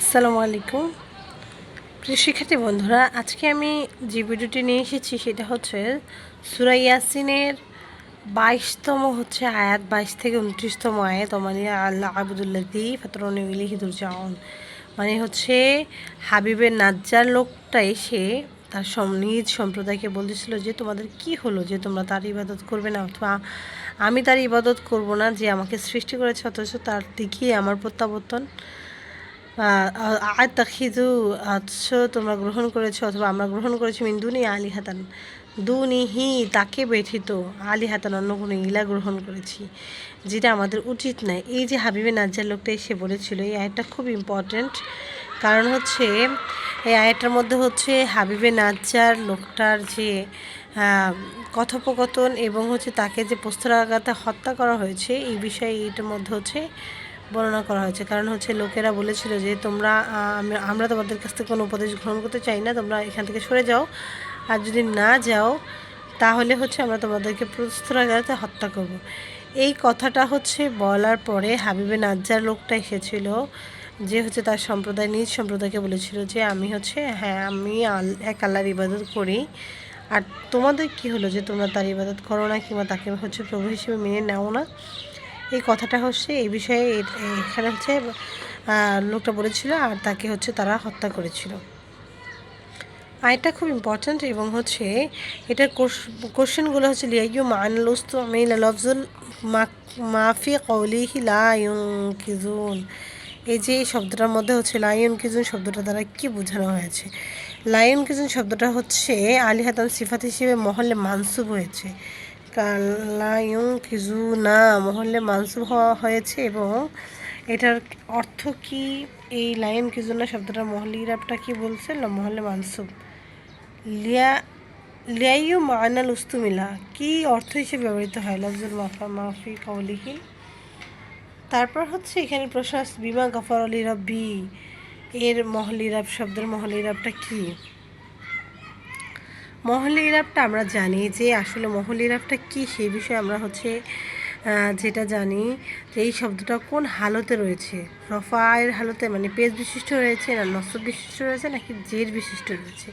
আসসালামু আলাইকুম প্রিয় শিক্ষার্থী বন্ধুরা, আজকে আমি যে ভিডিওটি নিয়ে এসেছি সেটা হচ্ছে সূরা ইয়াসিনের 22তম আয়াত, 22 থেকে 29তম আয়াত। মানে আল্লাহ আবুদুল্লাযী ফাতরুনি ইলাইহি তুরজাউন, মানে হচ্ছে হাবিবের নাজ্জার লোকটা এসে তার নিজ সম্প্রদায়কে বলতেছিল যে তোমাদের কি হলো যে তোমরা তার ইবাদত করবে না, অথবা আমি তার ইবাদত করব না যে আমাকে সৃষ্টি করেছে, অথচ তার দিকেই আমার প্রত্যাবর্তন। আতাখিযু তোমরা গ্রহণ করেছো, অথবা আমরা গ্রহণ করেছি মিন দুনি আলিহাতান, দুনিহি তাকে ব্যথিত, আলিহাতান অন্য কোনো ইলা গ্রহণ করেছি, যেটা আমাদের উচিত নয়। এই যে হাবিবে নাজ্জার লোকটা এসে বলেছিল, এই আয়াতটা খুব ইম্পর্ট্যান্ট। কারণ হচ্ছে এই আয়াতটার মধ্যে হচ্ছে হাবিবে নাজ্জার লোকটার যে কথোপকথন এবং হচ্ছে তাকে যে প্রস্তরাঘাতে হত্যা করা হয়েছে, এই বিষয়ে এইটার মধ্যে হচ্ছে বর্ণনা করা হয়েছে। কারণ হচ্ছে লোকেরা বলেছিল যে তোমরা আমরা তোমাদের কাছ থেকে কোনো উপদেশ গ্রহণ করতে চাই না, তোমরা এখান থেকে সরে যাও, আর যদি না যাও তাহলে হচ্ছে আমরা তোমাদেরকে প্রস্তরাঘাতে হত্যা করব। এই কথাটা হচ্ছে বলার পরে হাবিবে নাজ্জার লোকটা এসেছিল, যে হচ্ছে তার সম্প্রদায়, নিজ সম্প্রদায়কে বলেছিল যে আমি হচ্ছে আমি এক আল্লাহর ইবাদত করি, আর তোমাদের কি হলো যে তোমরা তার ইবাদত করো না কিংবা তাকে হচ্ছে প্রভু হিসেবে মেনে নাও না। এই কথাটা হচ্ছে এই বিষয়ে এখানে হচ্ছে লোকটা বলেছিল, আর তাকে হচ্ছে তারা হত্যা করেছিল। আয়টা খুব ইম্পর্ট্যান্ট এবং হচ্ছে এটার কোশ্চেনগুলো হচ্ছে লিয়াইয়ু মা'আনাল উসতুমিল লফজুল মাফি কওলিহি লা ইউনকিজুন। এই যে শব্দটার মধ্যে হচ্ছে লা ইউনকিজুন শব্দটা দ্বারা কি বোঝানো হয়েছে? লা ইউনকিজুন শব্দটা হচ্ছে আলিহাতান সিফাত হিসেবে মহল্লে মানসুব হয়েছে। লা ইউনকিজুনা মহল্লে মানসুব হওয়া হয়েছে, এবং এটার অর্থ কি? এই লা ইউনকিজুনা শব্দটার মহল্লি ইরাবটা কি বলছে? মহল্লে মানসুব। লিয়াইয়ু মা'আনাল উসতুমিলা কি অর্থ হিসেবে ব্যবহৃত হয়? লফজুল মাফি কওলিহি। তারপর হচ্ছে এখানে প্রশ্ন আসছে বিমা গফর আলী রব্বি, এর মহল ইরাব শব্দের মহল ইরাবটা কি? মহল ইরাবটা আমরা জানি যে আসলে মহল ইরাবটা কি, সেই বিষয়ে আমরা হচ্ছে যেটা জানি যে এই শব্দটা কোন হালতে রয়েছে, রফায়ের হালতে মানে পেজ বিশিষ্ট রয়েছে, না নসব বিশিষ্ট রয়েছে, নাকি জের বিশিষ্ট রয়েছে।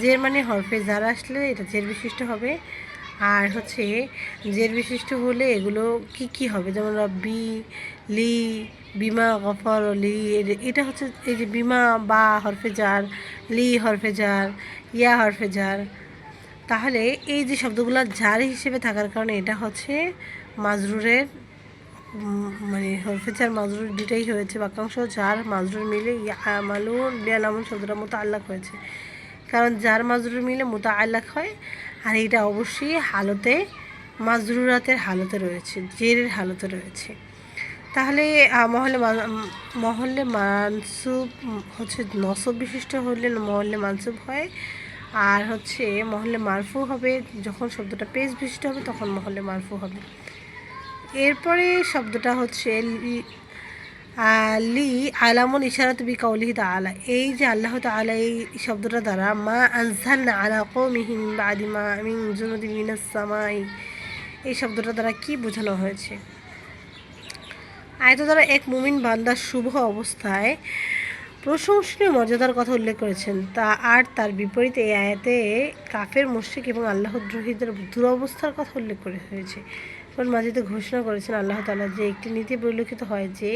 জের মানে হরফে যারা আসলে এটা জের বিশিষ্ট হবে, আর হচ্ছে জের বিশিষ্ট হলে এগুলো কি কি হবে, যেমন রব্বি, লি, বিমা গফর লি। এটা হচ্ছে এই যে বিমা বা হরফে জার, লি হরফে জার, ইয়া হরফে জার। তাহলে এই যে শব্দগুলো জার হিসেবে থাকার কারণে এটা হচ্ছে মাজরুরের মানে হরফে জার মাজরুর দুটাই হয়েছে, বাক্যাংশ জার মাজরুর মিলে ইয়ামালুন বিয়ালামুন শব্দটা মুতাআল্লাক হয়েছে। কারণ জার মাজরুর মিলে মুতাআল্লাক হয়, আর এটা অবশ্যই হালতে মাজরুরাতের হালতে রয়েছে, জেরের হালতে রয়েছে। তাহলে মহল্লে মানসুব হচ্ছে নসব বিশিষ্ট হলে মহল্লে মানসুব হয়, আর হচ্ছে মহল্লে মারফু হবে যখন শব্দটা পেজ বিশিষ্ট হবে, তখন মহল্লে মারফু হবে। এরপরে শব্দটা হচ্ছে লি আলামুল ইশারাত বি কাউলিহি তাআলা। এই যে আল্লাহ তাআলা এই শব্দটা দ্বারা মা আনজালনা আলা কওমিহি মিন বাদি মা মিন জুনুদিন মিনাস সামাই, এই শব্দটা দ্বারা কি বোঝানো হয়েছে? আয়াত দ্বারা এক মুমিন বান্দার শুভ অবস্থায় প্রশংসনীয় মর্যাদার কথা উল্লেখ করেছেন, আর তার বিপরীতে এই আয়াতে কাফের মুশরিক এবং আল্লাহদ্রোহীদের দুরবস্থার কথা উল্লেখ করে হয়েছে। কোরআন মাজিদে ঘোষণা করেছেন আল্লাহ তাআলা যে একটি নীতি পরিলক্ষিত হয় যে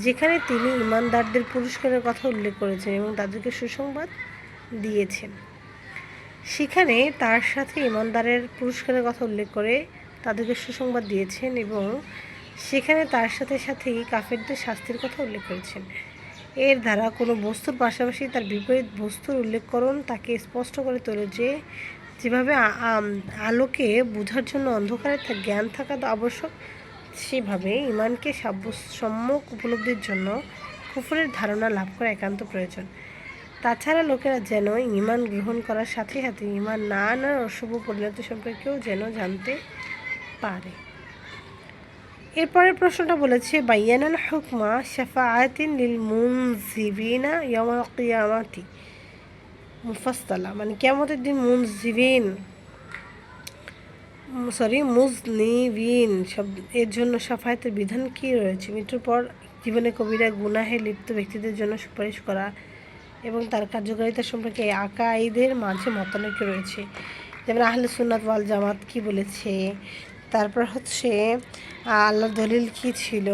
যেখানে তিনি ঈমানদারদের পুরস্কারের কথা উল্লেখ করেছেন এবং তাদেরকে সুসংবাদ দিয়েছেন, সেখানে তার সাথে ঈমানদারের পুরস্কারের কথা উল্লেখ করে তাদেরকে সুসংবাদ দিয়েছেন, এবং সেখানে তার সাথে সাথেই কাফেরদের শাস্তির কথা উল্লেখ করেছেন। এর দ্বারা কোনো বস্তুর পাশাপাশি তার বিপরীত বস্তুর উল্লেখকরণ তাকে স্পষ্ট করে তোলে যে যেভাবে আলোকে বোঝার জন্য অন্ধকারে জ্ঞান থাকা আবশ্যক, সেভাবে ঈমানকে সম্যক উপলব্ধির জন্য কুফরের ধারণা লাভ করা একান্ত প্রয়োজন। তাছাড়া লোকেরা যেন ঈমান গ্রহণ করার সাথে সাথে ঈমান না আনার অশুভ পরিণতি সম্পর্কেও যেন জানতে পারে। এরপরের প্রশ্নটা বলেছে বাইয়ানাল হুকমা শাফাআতিন লিল মুনজিবিনা ইয়াউমাল কিয়ামাতি মুফাসসালা, মানে কিয়ামতের দিন মুজনিবিন এর জন্য শাফায়াতের বিধান কি রয়েছে? মৃত্যুর পর জীবনে কবিরা গুনাহে লিপ্ত ব্যক্তিদের জন্য সুপারিশ করা এবং তার কার্যকারিতা সম্পর্কে আকাঈদের মাঝে মতানৈক্য রয়েছে। যেমন আহলে সুন্নাত ওয়াল জামাত কি বলেছে, তারপর হচ্ছে আল্লাহর দলিল কি ছিল,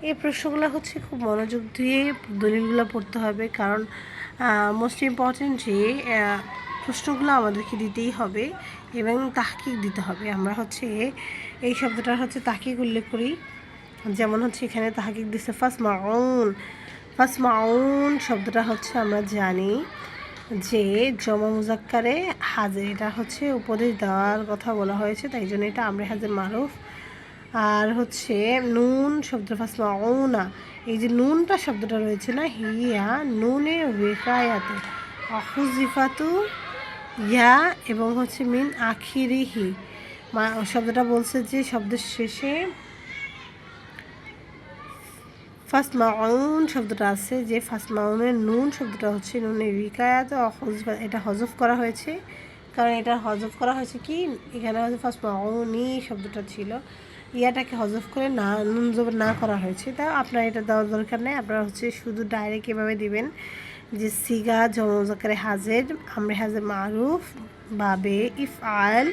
এই প্রশ্নগুলো হচ্ছে খুব মনোযোগ দিয়ে দলিলগুলো পড়তে হবে। কারণ মোস্ট ইম্পর্টেন্ট যে প্রশ্নগুলো আমাদেরকে দিতেই হবে এবং তাহকিক দিতে হবে। আমরা হচ্ছে এই শব্দটার হচ্ছে তাহকিক উল্লেখ করি। যেমন হচ্ছে এখানে তাহকিক দিচ্ছে ফাসমাউন। ফাসমাউন শব্দটা হচ্ছে আমরা জানি যে জমা মুজাক্কারে হাজির, এটা হচ্ছে উপদেশ দেওয়ার কথা বলা হয়েছে, তাই জন্য এটা আমরে হাজির মারুফ। আর হচ্ছে নুন শব্দ ফাসমাউনা, এই যে নুনটা শব্দটা রয়েছে না, হিয়া নুনে ওয়েকায়াতে অহুজিফাতু ইয়া এবং হচ্ছে মিন আখিরিহি, শব্দটা বলছে যে শব্দের শেষে ফাসমাউন শব্দটা আছে, যে ফাসমাউনের নুন শব্দটা হচ্ছে নুনে ওয়েকায়াতে অহুজিফা, এটা হজফ করা হয়েছে। কারণ এটা হজফ করা হয়েছে কি, এখানে হচ্ছে ফাসমাউনি শব্দটা ছিল, ইয়াটাকে হজফ করে না নুন জবর না করা হয়েছে। তা আপনার এটা দেওয়ার দরকার নেই, আপনারা হচ্ছে শুধু ডাইরেক্ট এভাবে দিবেন যে সিগা জমা মুজাক্কারে হাজির আমরে হাজির মারুফ বাবে ইফআল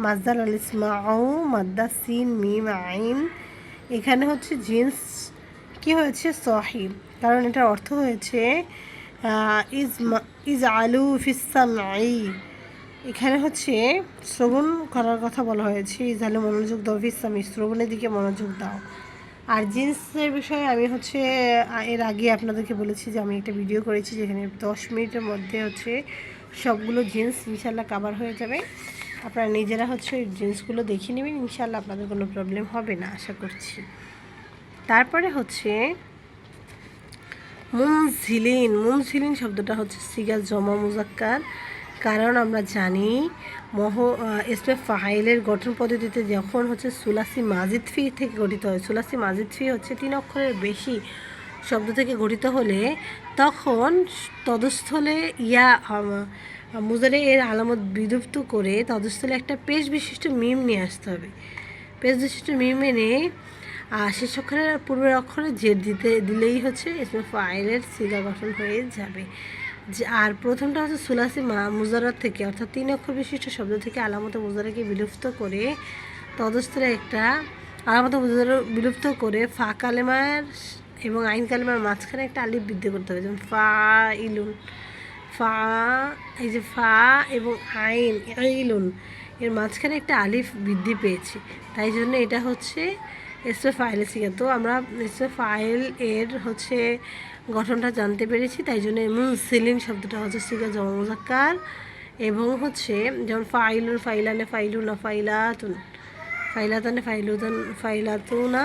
মাজদার আল ইসমাউ মাদ্দা সিন মিম আইন। এখানে হচ্ছে জিন্স কি হয়েছে সহিহ, কারণ এটার অর্থ হয়েছে ইজ আলু ফিসামাই, এখানে হচ্ছে শ্রবণ করার কথা বলা হয়েছে। ইজালে মনোযোগ দাও ফিসামি, শ্রবণের দিকে মনোযোগ দাও। আর জিন্সের বিষয়ে আমি হচ্ছে এর আগে আপনাদেরকে বলেছি যে আমি একটা ভিডিও করেছি যেখানে 10 মিনিটের মধ্যে হচ্ছে সবগুলো জিন্স ইনশাল্লাহ কাভার হয়ে যাবে। আপনারা নিজেরা হচ্ছে ওই জিন্সগুলো দেখে নেবেন, ইনশাল্লাহ আপনাদের কোনো প্রবলেম হবে না আশা করছি। তারপরে হচ্ছে মুনজিলিন। মুনজিলিন শব্দটা হচ্ছে সিগা জমা মুজাক্কার, কারণ আমরা জানি ইসমে ফাইলের গঠন পদ্ধতিতে যখন হচ্ছে সুলাসি মাজিদ ফি থেকে গঠিত হয়, সুলাসি মাজিদ ফি হচ্ছে 3 অক্ষরের বেশি শব্দ থেকে গঠিত হলে তখন তদস্থলে ইয়া মুজারে এর আলামত বিলুপ্ত করে তদস্থলে একটা পেশ বিশিষ্ট মিম নিয়ে আসতে হবে। পেশ বিশিষ্ট মিম এনে শেষ অক্ষরের পূর্বের অক্ষরে জের দিলেই হচ্ছে ইসমে ফাইলের সিগা গঠন হয়ে যাবে। আর প্রথমটা হচ্ছে সুলাসি মুজারাত থেকে, অর্থাৎ 3 অক্ষর বিশিষ্ট শব্দ থেকে আলামতে মুজারাকে বিলুপ্ত করে তদস্থলে একটা আলামতে মুজারা বিলুপ্ত করে ফা কালেমার এবং আইন কালেমার মাঝখানে একটা আলিফ বৃদ্ধি করতে হবে। যেমন ফা ইলুন, ফা, এই যে ফা এবং আইন ইলুন এর মাঝখানে একটা আলিফ বৃদ্ধি পেয়েছে, তাই জন্য এটা হচ্ছে ইসমে ফাইলের সিগা। তো আমরা ইসমে ফাইল এর হচ্ছে গঠনটা জানতে পেরেছি, তাই জন্য মুনসিলিন শব্দটা হচ্ছে সিগা জমা মুজাক্কার এবং হচ্ছে যেমন ফাইলুন ফাইলানে ফাইলুনা ফাইলাতুন, ফাইলাতানে ফাইলুতান ফাইলাতুনা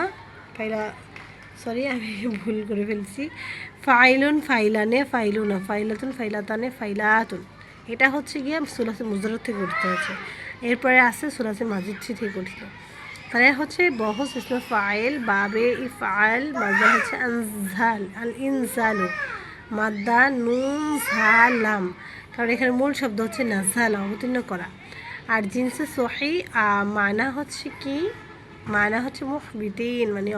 ফাইলা, সরি আমি ভুল করে ফেলছি, ফাইলুন ফাইলানে ফাইলুনা ফাইলাতুন ফাইলাতানে ফাইলাতুন, এটা হচ্ছে গিয়ে সুলাসি মুজারাত থেকে গঠিত হয়েছে। এরপরে আছে সুলাসি মাজিদ থেকে গঠিত। তাহলে হচ্ছে বহস ইসমে ফাইল বাবে ইফআল মাদ্দা হচ্ছে আনজাল আল ইনজালু মাদ্দা নুন ঝালাম, কারণ এখানে মূল শব্দ হচ্ছে নাজাল অবতীর্ণ করা। আর জিনসে সহি মানা হচ্ছে কি, মানা হচ্ছে মুখবিতিন মানে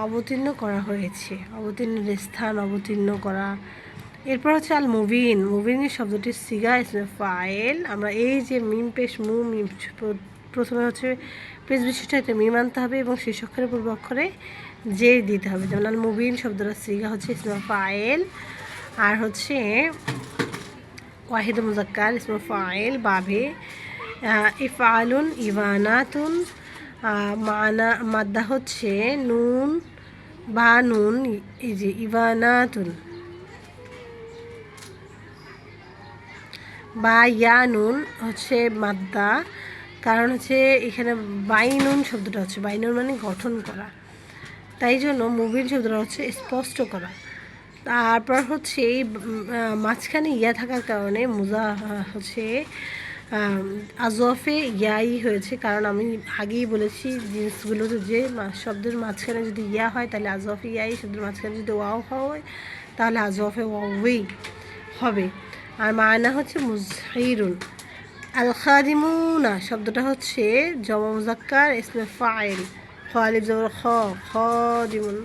অবতীর্ণ করা হয়েছে, অবতীর্ণের স্থান অবতীর্ণ করা। এরপর হচ্ছে আল মুবিন। মুবিনের শব্দটির সিগা ইসমে ফাইল, আমরা এই যে মিম পেশ মু মিম, প্রথমে হচ্ছে পেশ বিশিষ্ট একটা মিম আনতে হবে এবং শেষ অক্ষরের পূর্ব অক্ষরে জে দিতে হবে। যেমন আল মুবিন শব্দটার সিগা হচ্ছে ইসমে ফাইল। আর হচ্ছে ওয়াহিদ মুজাক্কার ইসমে ফাইল বাবে ইফআলুন ইবানাতুন, মাদ্দা হচ্ছে নুন বা নুন, এই যে ইবানাতুন বা ইয়া নুন হচ্ছে মাদ্দা, কারণ হচ্ছে এখানে বাইনুন শব্দটা হচ্ছে বাইনুন মানে গঠন করা, তাই জন্য মুবিন শব্দটা হচ্ছে স্পষ্ট করা। তারপর হচ্ছে এই মাঝখানে ইয়া থাকার কারণে মুজা হচ্ছে আজফে ইয়াই হয়েছে, কারণ আমি আগেই বলেছি জিনিসগুলো যে শব্দের মাঝখানে যদি ইয়া হয় তাহলে আজফে ইয়াই, শব্দের মাঝখানে যদি ওয়াও হয় তাহলে আজফে ওয়াওই হবে। আর মায়না হচ্ছে মুজহিরুন। আল খাদিমুনা শব্দটা হচ্ছে জমা মুজাক্কার ইসমে ফাইল, আলিফ জবর খ, খাদিমুন।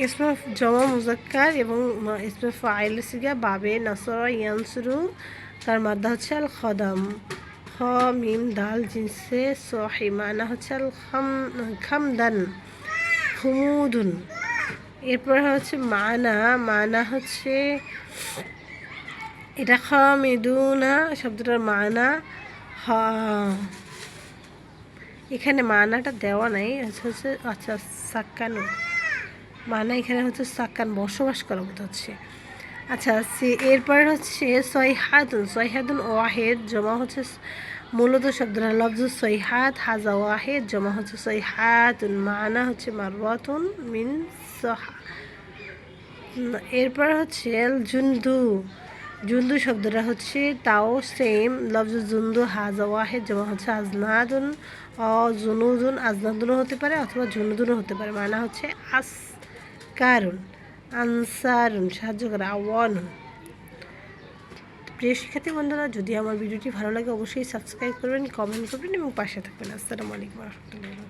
ইসমে জমা মুজাক্কার এবং ইসমে ফাইল সিগা বাবে নাসরা ইয়ানসুরু, তার মাদ্দা হচ্ছে আল খদাম। খ মিম দাল জিনসে সহি, মানা হচ্ছে আল খামদান, খুমুদুন। এরপর হচ্ছে মানা হচ্ছে এটা খামিদুনা শব্দটার মানা এখানে মানাটা দেওয়া নাই, হচ্ছে আচ্ছা সাক্কানু, মানা এখানে হচ্ছে সাক্কান, বসবাস করা বোধ হচ্ছে। আচ্ছা এরপর হচ্ছে সয়হাদুন ওয়াহেদ জমা হচ্ছে মূলত শব্দটা লফজু সয়হাদ, হাজা ওয়াহেদ জমা হচ্ছে সয়হাতুন, মানা হচ্ছে মারওয়াতুন মিন সহা। এরপর হচ্ছে জুন্দু শব্দটা হচ্ছে তাও সেম লফজু জুন্দু, হাজা ওয়াহেদ জমা হচ্ছে আজনাদুন জুনুদুন, আজনাদুনও হতে পারে অথবা জুনুদুনও হতে পারে, মানা হচ্ছে আসকারুন, আনসারুন সাহায্য করা, আওয়ানুন। প্রিয় শিক্ষার্থী বন্ধুরা, যদি আমার ভিডিওটি ভালো লাগে অবশ্যই সাবস্ক্রাইব করবেন, কমেন্ট করবেন এবং পাশে থাকবেন। আসসালামু আলাইকুম ওয়া রাহমাতুল্লাহি।